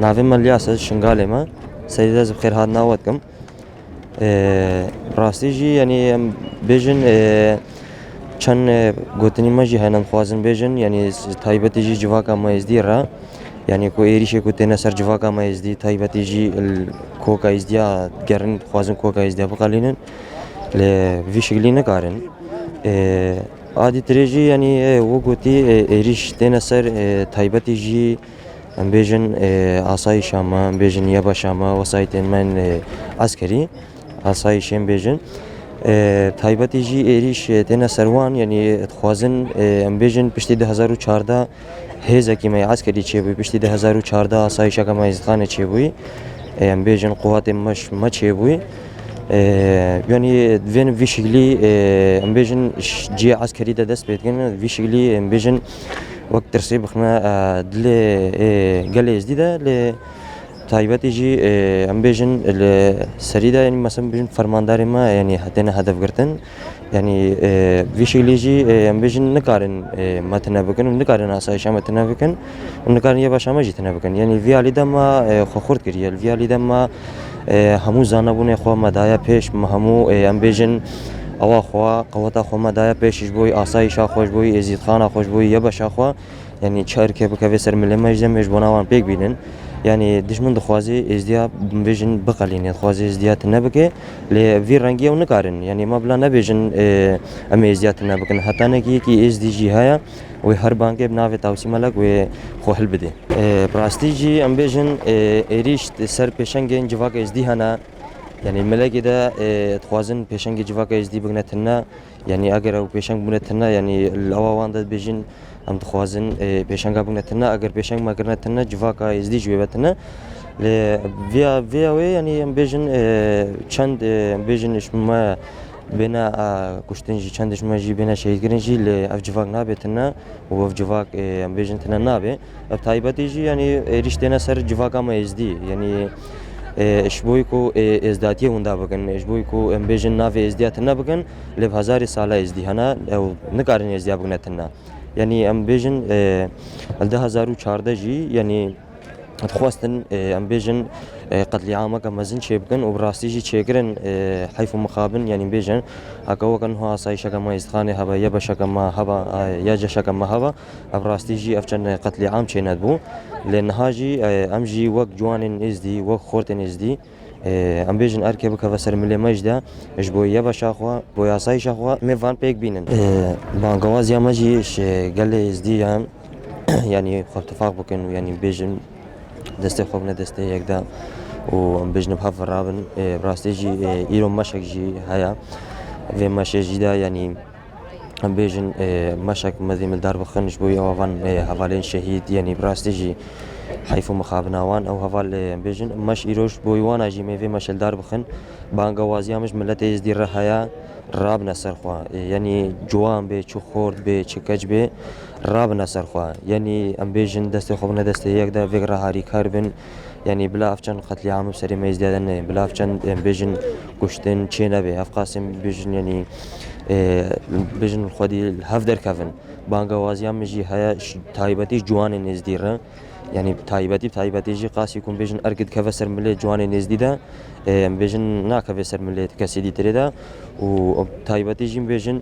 ناویم الیاس شنگاله ما سعید از بخیر هات نوادکم راستیجی یعنی بیشن چند گوتنی ماجی هنن خوازن بیشن یعنی تایبتیجی جواکا ما ازدی را یعنی کو ایریشه گوتنه سر جواکا ما ازدی تایبتیجی کوکا ازدیا گرن خوازن کوکا ازدیا بقالینن ل ویشگلینه کارن عادی تریجی یعنی و گوتی ایریش تنه سر تایبتیجی ام بیشن آسایش ما ام بیشن یابش ما وسایت من عسکری آسایش ام بیشن تایبتیجی ایریش تنه سروان یعنی خوازن ام بیشن پشتی 2014 هزا کی ما عسکری چه بی پشتی 2014 آسایش که ما ازخانه چه بی ام بیشن قوات مش ما چه بی یعنی وین ویشگلی ام بیشن جی عسکری دست بیتگن ویشگلی ام بیشن وقت ترسي بخنا دل قال جديدة ل تايباتيجي ام بيجن السريدة يعني مثلا بيجن فرمانداري ما يعني حتىنا هدف قرتن يعني في شيء ام بيجن نقارن ما تنابكن ونقارن اسايش ما تنابكن ونقارن يباش ما جيت تنابكن يعني في علي دما خورد كريال في علي دما همو زانبون خو مدايا پیش همو ام بيجن او خوا قوت خو مدايا پیش بوي اسايش خوش بوي ازيد خان خوش بوي يباش خو يعني شاركه بكافي سر ملما جمج بناوان بيك بينن يعني دشمن دخوازي ازديا بيجن بقالين خوازي ازديا تنبكه لفي رنگيه ونقارن يعني ما بلا نبيجن ام ازديا تنبكن حتى نكي كي اس دي جي هيا و هر بانك بناوي توسي ملك و خو حل بده براستيجي ام بيجن اريش سر پیشنگين جواك اس دي هنا يعني ملك ده تخوازن پیشنگ جواك اس دي بغنتنا يعني اگر او پیشنگ بغنتنا يعني الاوان ده بيجن ام تخوازن پیشنگ بغنتنا اگر پیشنگ ما غنتنا جواكا از دي جوبتنا ل فيا وي يعني ام بيجن چند بيجن ما بنا كشتنجي چندش ما جي بنا شهيد گرنجي ل اف جواك نابتنا و اف جواك ام بيجن تنا نابه اب تايبتيجي يعني ريشتنا سر جواكا ما از دي يعني اشبويكو ازداتيه وندا بكن اشبويكو ام بيجن نافي ازديات نبكن ل 1000 ساله ازدي هنا او نقارن ازديا بغنتنا يعني ام بيجن 2014 جي يعني تخواستن ام بيجن قتل عامه كمزن شيبكن وبراستيجي تشيكرن حيف مخابن يعني بيجن اكو كان هو اسايش كما يستخانه هبا يبش كما هبا يجش كما هبا براستيجي افجن قتل عام شيندبو لان هاجي امجي وق جوان ازدي وق خورتن ازدي ام بيجن اركب كفسر ملي مجدا اجبو يبش اخوا بو اسايش اخوا ميفان بيك بينن بانغواز يا ماجي قال ازدي يعني اتفاق بكن يعني بيجن دسته خوب نه دسته یک دا و بجنب هاف رابن براستيجي ايرو مشك جي هيا في مشك جي دا يعني بيجن مشك مذيم الدار بخنش بوي اوان حوالين شهيد يعني براستيجي حيفو مخابناوان او حوال بيجن مش ايروش بوي وانا جي مي في مشل دار بخن بانغوازيا مش ملتي ازدي رهيا راب نصر خوا يعني جوان به چو خورد به چکج به راب نصر خوا يعني ام بيجن دست خوب نه دست یک دا فکر هاری کاربن يعني بلا افچن قتل عام سری ما ازدادن بلا افچن بيجن گشتن چه نبه افقاسم بيجن يعني بيجن خودی هفدر کفن بانگوازی هم جی هيا تایبتی جوان نزدیره يعني تایبتی جی قاسی کن بيجن ارگد کفسر ملی جوان نزدیده بيجن ناكفسر ملی کسی تريدا و تایبتی جی بيجن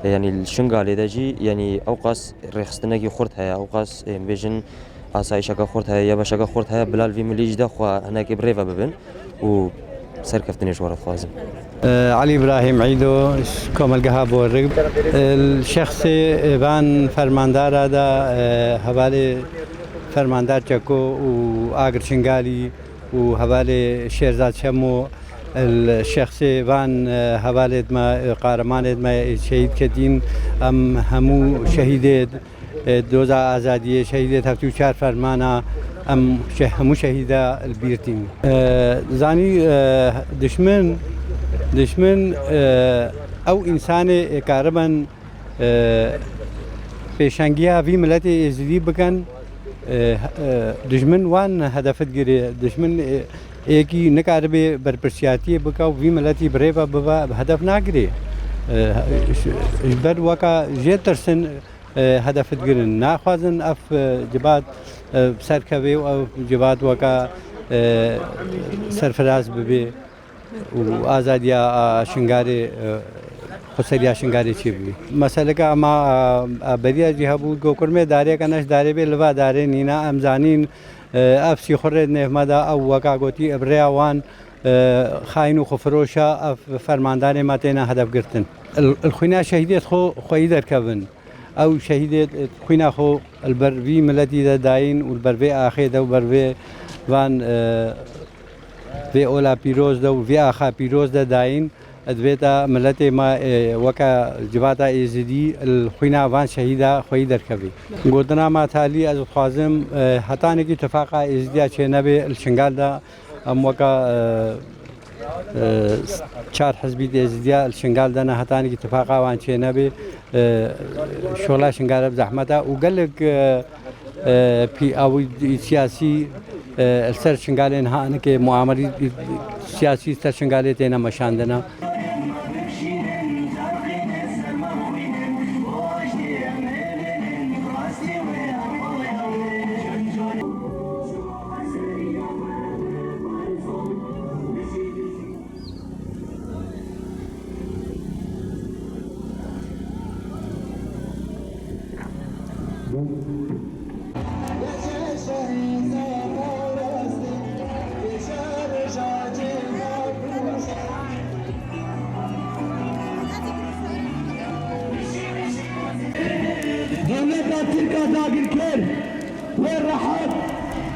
يعني الشنغالي داجي يعني اوقاس رخصتناكي خورت هيا اوقاس بيجن اسايشا خورت هيا يباشا خورت هيا بلال في مليج دا خو هناك بريفا ببن و سركفتني شوره خوازم علي ابراهيم عيدو كومل قهاب والرقب الشخص بان فرماندار هذا حوالي فرماندار جاكو واغر شنغالي وحوالي شيرزاد شمو الشخص وان حوالي ما قهرمان ما شهيد كدين همو شهيد دوزا آزادی شهید 74 فرمانه ام همو شهيدا البيرتين زاني دشمن او انسان كاربن پیشنگیا وی ملت ازدی بکن دشمن وان هدفت گیری دشمن ایکی نکاربه برپرسیاتی بکاو وی ملتی بریبا ببا هدف ناگیری بر وکا جترسن هدفت گیرن ناخوازن اف جبات سرکوی او جبات وکا سرفراز ببی و آزادیا شنگاری خسریا شنگاری چی بی مسئله که اما بریا جهابو گوکرمه داره کنش داره به لوا داره نینا امزانین افسی خورد نفمدا او وکا گوتی ابریا وان خاين وخفروشا فرماندان ماتينا هدف قرتن الخوينا شهيدات خو خويدر كفن او شهيدات خوينا خو البربي ملتي داين والبربي اخي دو بربي وان في اولا بيروز دو في اخا بيروز داين ادبيتا ملتي ما وكا جباتا ازدي الخوينا وان شهيدا خويدر كفي قلنا ما تالي از خوازم حتى نكي اتفاقا ازديا چنبه الشنغال دا ام وكا چار حزبي ازديا الشنغال دنا حتى نكي اتفاقا وان چنبه شغلا شنغال بزحمته وقال لك في او سياسي السر شنغالين ها انك معاملي سياسي سر شنغاليتنا مشاندنا تلقى ذاق الكل وين راحت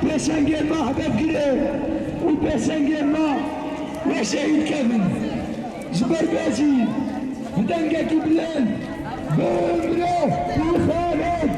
بيسنجل ما هدف قريه وبيسنجل ما وشهيد كفن زبر بازي بدنقة بلال بمره بخالد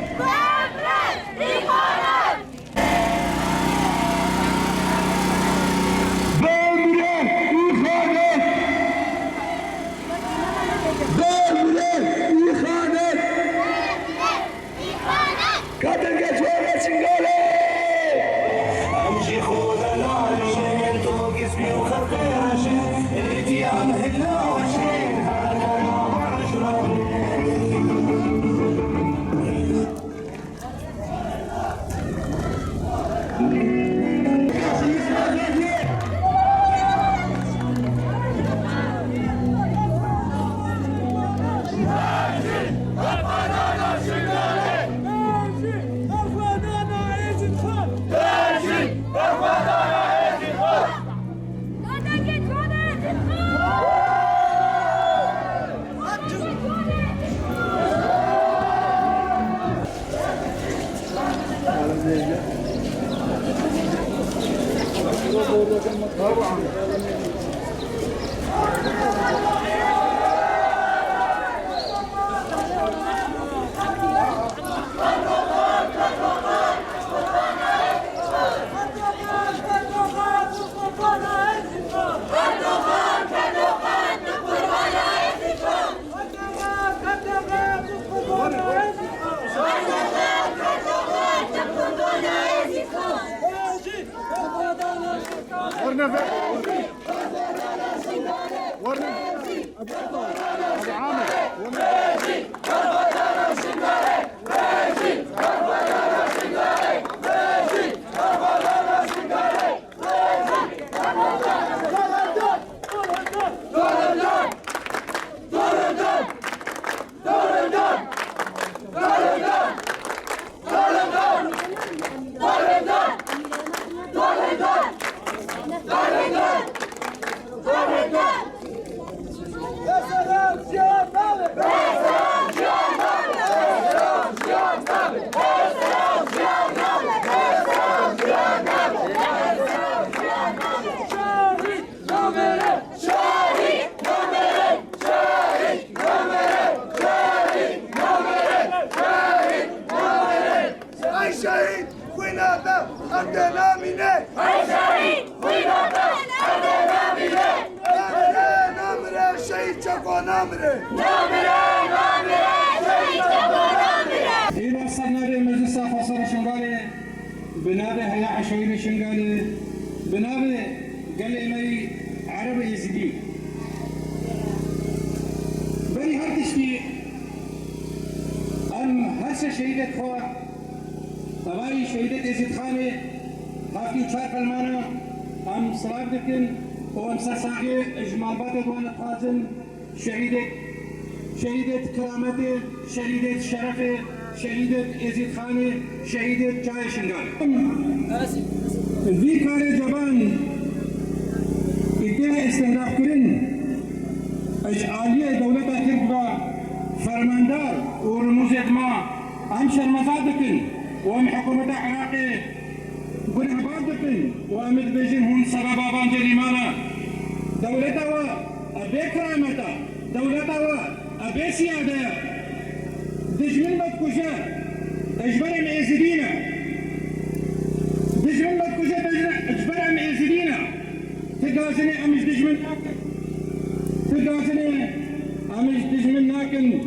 إذا وصلنا لمجلس فصل شنغالي بنابه هيا عشوائي شنغالي بنابه قال لي عربي يزيدي بني هرتشتي أم هرسة شهيدة خوا طبعي شهيدة يزيد خاني هاكي تشارك المانا أم صلاح دكن وأم ساساقي إجمال باتت وانا قازم شهيدة كرامته شهيدة شرفه شهيدة يزيد خاني شهيدة جاي شنغال ذي كار جبان إدى استهداف كرن إشعالية دولة كربا فرماندار ورموزة ما أم شرمزادكن وأم حكومة عراقي بنهبادكن وأم البيجين هون سببا بانجلي مانا دولة أبي كرامتا دولة أبي سيادة دجمن بتكوشا اجبر معزدينا دجمن بتكوشا اجبر معزدينا تقاسني امش دجمن تقاسني امش دجمن ناكن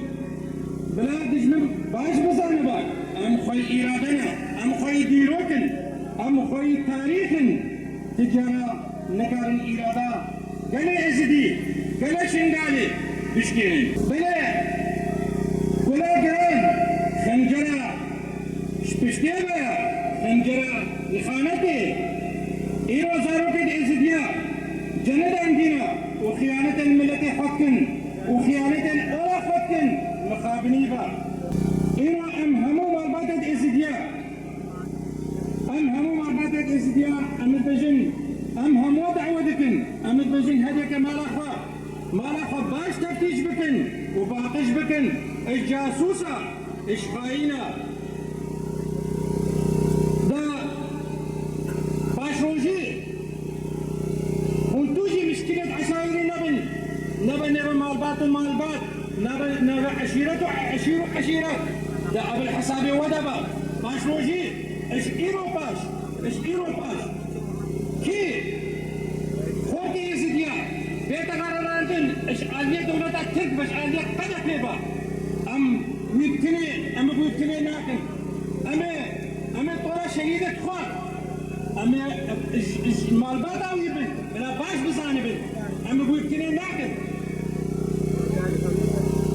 بلا دجمن باش بصرنا باك ام خوي ارادنا ام خوي ديروكن ام خوي تاريخن تجارة نكارن ارادا قال ازدي قال شنغالي بشكيرين بلا ولا جران خنجرة شبشتيبة خنجرة لخانتي إيرو زاروكي إزديا جند عندنا وخيانة الملة حقن وخيانة أولا حقن مخابنيبا إيرو أم همو مربطة إزديا أم همو مربطة إزديا أم البجن أم همو دعوتكن أم البجن هديك مالخا باش تفتيش بكن وباقش بكن الجاسوسة إشخاينة دا باشروجي ونتوجي مشكلة عشائر نبن مالبات نبن عشيرة دا أبو الحسابي ودبا باشروجي إشئيرو باش كي خوتي يزيديا بيتا غارلانتن إشعالية دولتا تك إشعالية قدك ليبا أم ويبتني ناكن أم طولا شهيدة خوات أم مالباتا ويبن بلا باش بزاني بن أم ويبتني ناكن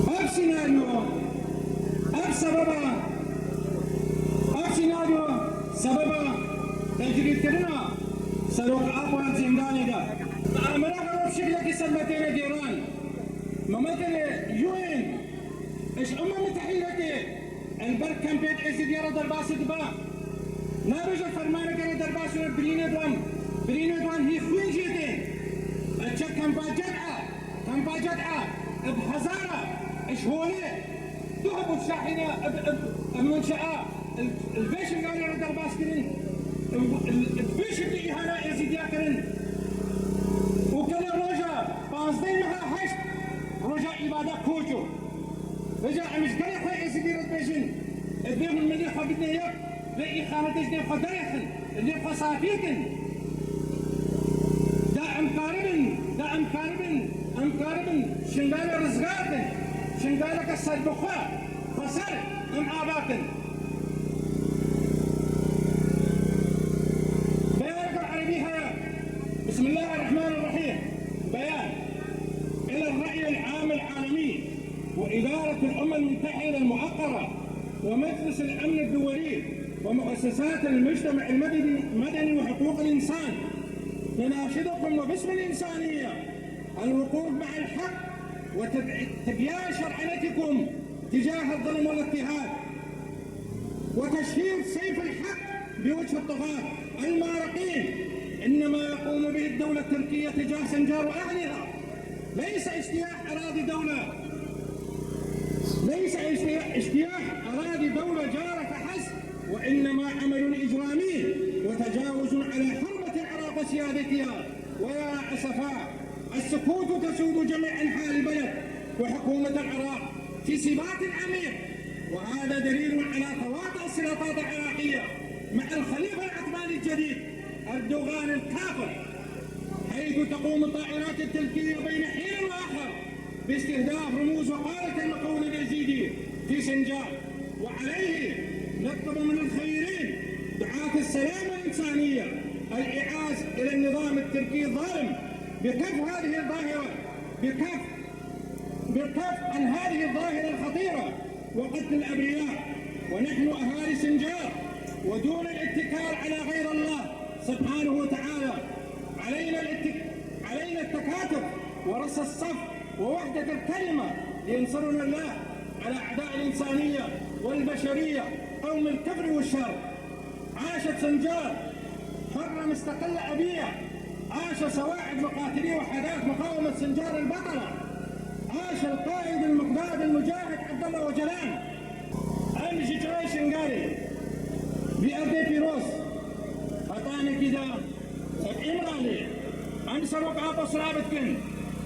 أب سيناريو أب سببا تجريد كرنا سلوك أبوان زنداني دا أمرا غرب شكلك سلمتين ديران ممثل يوين إيش متحيلتي البرك كان بيت إزيد يرى درباس دبا نارجع فرمانة كان درباس برينة دوان هي خوين جيتين أتشك كان باجدعة بهزارة إيش هولي تهبوا الشاحنة المنشأة البيش اللي قالوا درباس كرين البيش اللي إهانة إزيد ياكرين وكان رجع بازدين مها هشت رجع إبادة كوجو رجع مش قال خوي إزيد البيشين البيهم المدير خبيتنا ياك لا إخانة إزدين خدريخن اللي فصافيكن دا أمكاربن شنغال رزقاتن شنغالك السلبخوا خسر آباكن بيانك العربي هيا بسم الله الرحمن الرحيم بيان إلى الرأي العام العالمي وإدارة الأمم المتحدة المؤقرة ومجلس الأمن الدولي ومؤسسات المجتمع المدني وحقوق الإنسان نناشدكم وباسم الإنسانية الوقوف مع الحق وتبيان شرعنتكم تجاه الظلم والاضطهاد وتشهير سيف الحق بوجه الطغاة المارقين. إنما يقوم به الدولة التركية تجاه سنجار أهلها ليس اجتياح أراضي دولة جارة فحسب، وإنما عمل إجرامي وتجاوز على حرمة العراق وسيادتها. ويا أسفا السكوت تسود جميع أنحاء البلد وحكومة العراق في سبات عميق، وهذا دليل على تواطؤ السلطات العراقية مع الخليفة العثماني الجديد أردوغان الكافر، حيث تقوم الطائرات التركية بين حين وآخر باستهداف رموز وقادة المكون اليزيدي في سنجار. وعليه نطلب من الخيرين دعاة السلام الإنسانية الإعاز إلى النظام التركي الظالم بكف هذه الظاهرة، بكف عن هذه الظاهرة الخطيرة وقتل الأبرياء. ونحن أهالي سنجار ودون الاتكال على غير الله سبحانه وتعالى علينا التكاتف ورص الصف ووحدة الكلمة لينصرنا الله على أعداء الإنسانية والبشرية قوم الكفر والشر. عاشت سنجار حرة مستقلة أبية، عاش سواعد مقاتلي وحدات مقاومة سنجار البطلة، عاش القائد المقداد المجاهد عبد الله وجلان. أمس جري شنغاري بأرض فيروس خطاني كذا إمرالي أم سبق أبو سرابتكن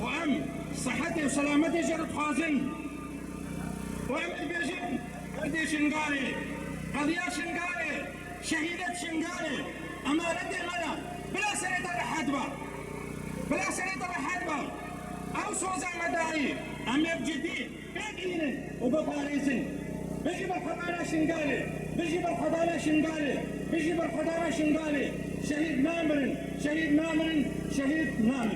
وأم صحتي وسلامتي جرت حازن وأم البيجن أرضي شنغاري قضية شنغاري شهيدة شنغاري أما ردي لنا بلا سنة الحدبة أو سوزا مداري أم يبجدي بيجين وبطاريسن بيجي بالحضانة شنغالي شهيد نامر